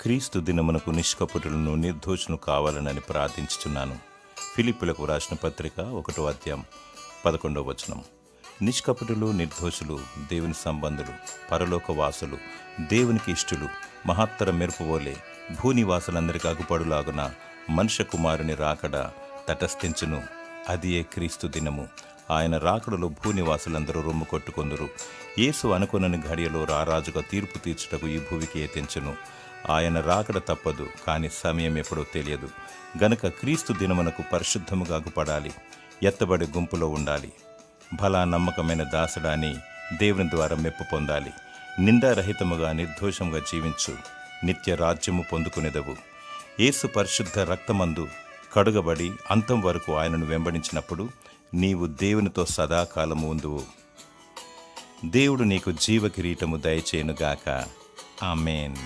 క్రీస్తు దినమునకు నిష్కపటులను నిర్దోషులు కావాలనని ప్రార్థించుచున్నాను. ఫిలిప్పులకు రాసిన పత్రిక 1వ అధ్యాయం 11వ వచనం. నిష్కపటులు, నిర్దోషులు, దేవుని సంబంధులు, పరలోక వాసులు, దేవునికి ఇష్టులు, మహత్తర మెరుపువోలే భూనివాసులందరికీ అగుపడులాగున మనుష్య కుమారుని రాకడ తటస్థించును. అదియే క్రీస్తు దినము. ఆయన రాకడలో భూనివాసులందరూ రొమ్ము కొట్టుకొందురు. యేసు అనుకొనని ఘడియలో రారాజుగా తీర్పు తీర్చుటకు ఈ భూమికి ఎత్తించును. ఆయన రాకడ తప్పదు, కానీ సమయం ఎప్పుడో తెలియదు. గనుక క్రీస్తు దినమునకు పరిశుద్ధముగా అగుపడాలి, ఎత్తబడి గుంపులో ఉండాలి. భలా నమ్మకమైన దాసడాన్ని దేవుని ద్వారా మెప్పు పొందాలి. నిందారహితముగా నిర్దోషముగా జీవించు, నిత్య రాజ్యము పొందుకునేదవు. యేసు పరిశుద్ధ రక్తమందు కడుగబడి అంతం వరకు ఆయనను వెంబడించినప్పుడు నీవు దేవునితో సదాకాలము ఉందువు. దేవుడు నీకు జీవ కిరీటము దయచేయునుగాక. ఆమేన్.